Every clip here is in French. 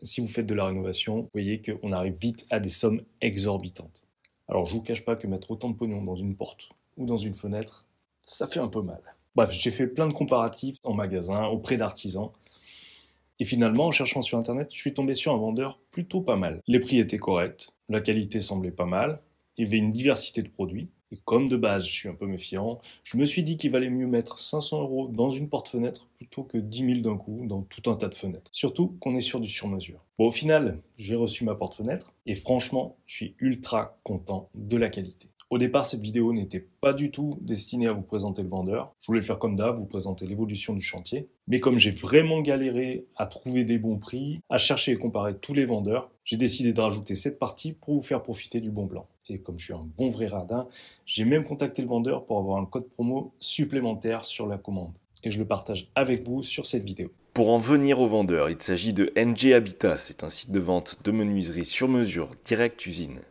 si vous faites de la rénovation, vous voyez qu'on arrive vite à des sommes exorbitantes. Alors je vous cache pas que mettre autant de pognon dans une porte ou dans une fenêtre, ça fait un peu mal. Bref, j'ai fait plein de comparatifs en magasin, auprès d'artisans. Et finalement, en cherchant sur internet, je suis tombé sur un vendeur plutôt pas mal. Les prix étaient corrects, la qualité semblait pas mal, il y avait une diversité de produits. Et comme de base, je suis un peu méfiant, je me suis dit qu'il valait mieux mettre 500 € dans une porte-fenêtre plutôt que 10 000 d'un coup dans tout un tas de fenêtres. Surtout qu'on est sur du sur-mesure. Bon, au final, j'ai reçu ma porte-fenêtre et franchement, je suis ultra content de la qualité. Au départ, cette vidéo n'était pas du tout destinée à vous présenter le vendeur. Je voulais faire comme d'hab, vous présenter l'évolution du chantier. Mais comme j'ai vraiment galéré à trouver des bons prix, à chercher et comparer tous les vendeurs, j'ai décidé de rajouter cette partie pour vous faire profiter du bon plan. Et comme je suis un bon vrai radin, j'ai même contacté le vendeur pour avoir un code promo supplémentaire sur la commande. Et je le partage avec vous sur cette vidéo. Pour en venir au vendeur, il s'agit de NG Habitat. C'est un site de vente de menuiserie sur mesure, direct usine.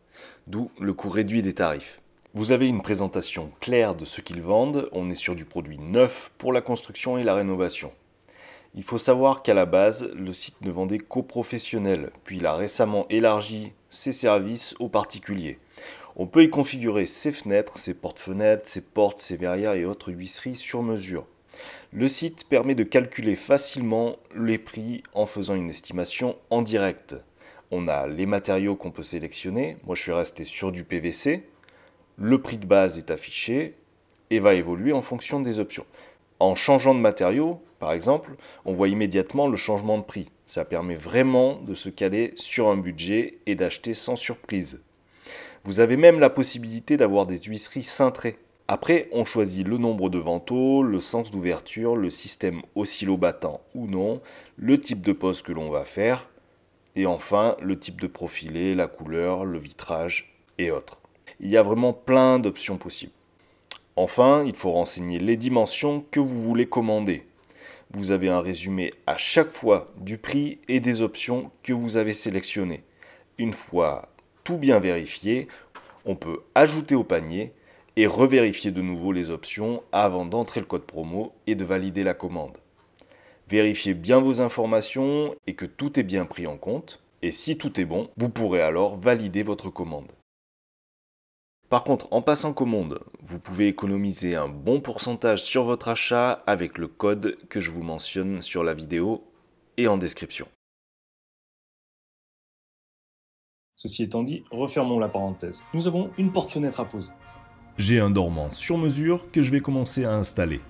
D'où le coût réduit des tarifs. Vous avez une présentation claire de ce qu'ils vendent. On est sur du produit neuf pour la construction et la rénovation. Il faut savoir qu'à la base, le site ne vendait qu'aux professionnels, puis il a récemment élargi ses services aux particuliers. On peut y configurer ses fenêtres, ses porte-fenêtres, ses portes, ses verrières et autres huisseries sur mesure. Le site permet de calculer facilement les prix en faisant une estimation en direct. On a les matériaux qu'on peut sélectionner. Moi, je suis resté sur du PVC. Le prix de base est affiché et va évoluer en fonction des options. En changeant de matériaux, par exemple, on voit immédiatement le changement de prix. Ça permet vraiment de se caler sur un budget et d'acheter sans surprise. Vous avez même la possibilité d'avoir des huisseries cintrées. Après, on choisit le nombre de vantaux, le sens d'ouverture, le système oscillo-battant ou non, le type de pose que l'on va faire, et enfin le type de profilé, la couleur, le vitrage et autres. Il y a vraiment plein d'options possibles. Enfin, il faut renseigner les dimensions que vous voulez commander. Vous avez un résumé à chaque fois du prix et des options que vous avez sélectionnées. Une fois tout bien vérifié, on peut ajouter au panier et revérifier de nouveau les options avant d'entrer le code promo et de valider la commande. Vérifiez bien vos informations et que tout est bien pris en compte. Et si tout est bon, vous pourrez alors valider votre commande. Par contre, en passant commande, vous pouvez économiser un bon pourcentage sur votre achat avec le code que je vous mentionne sur la vidéo et en description. Ceci étant dit, refermons la parenthèse. Nous avons une porte-fenêtre à poser. J'ai un dormant sur mesure que je vais commencer à installer.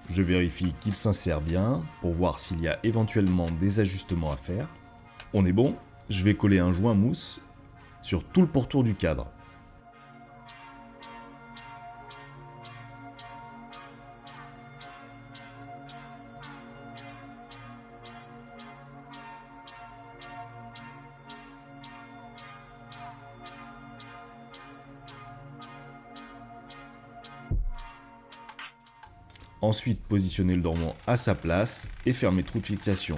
Je vérifie qu'il s'insère bien pour voir s'il y a éventuellement des ajustements à faire. On est bon, je vais coller un joint mousse sur tout le pourtour du cadre. Ensuite, positionnez le dormant à sa place et fermez trou de fixation.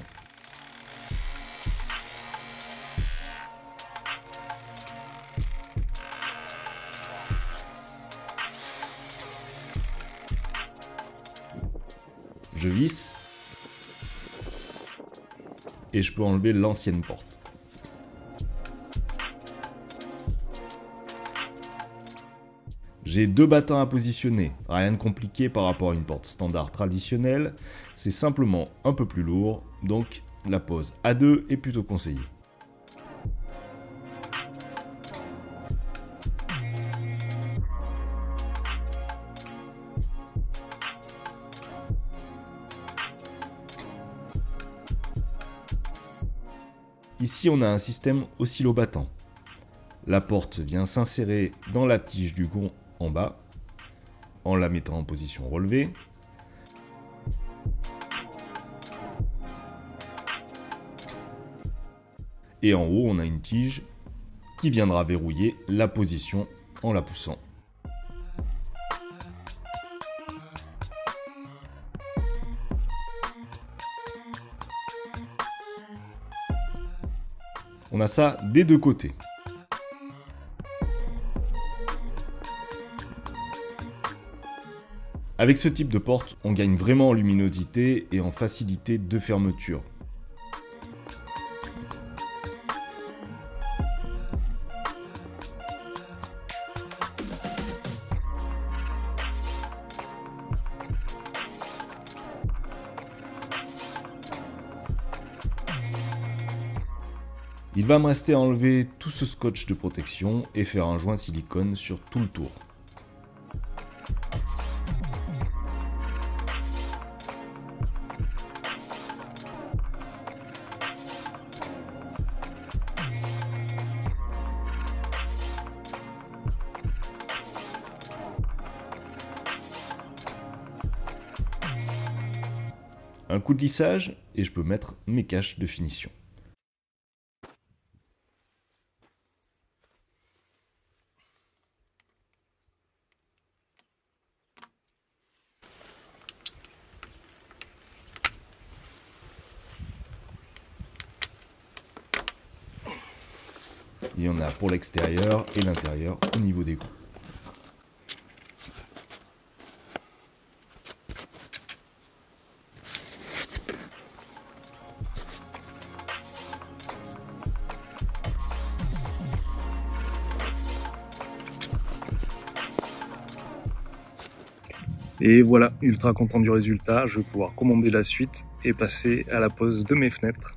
Je visse et je peux enlever l'ancienne porte. J'ai deux battants à positionner, rien de compliqué par rapport à une porte standard traditionnelle, c'est simplement un peu plus lourd, donc la pose à deux est plutôt conseillée. Ici on a un système oscillo-battant. La porte vient s'insérer dans la tige du gond en bas, en la mettant en position relevée. Et en haut, on a une tige qui viendra verrouiller la position en la poussant. On a ça des deux côtés. Avec ce type de porte, on gagne vraiment en luminosité et en facilité de fermeture. Il va me rester à enlever tout ce scotch de protection et faire un joint silicone sur tout le tour. Un coup de lissage et je peux mettre mes caches de finition. Il y en a pour l'extérieur et l'intérieur au niveau des gonds. Et voilà, ultra content du résultat, je vais pouvoir commander la suite et passer à la pose de mes fenêtres.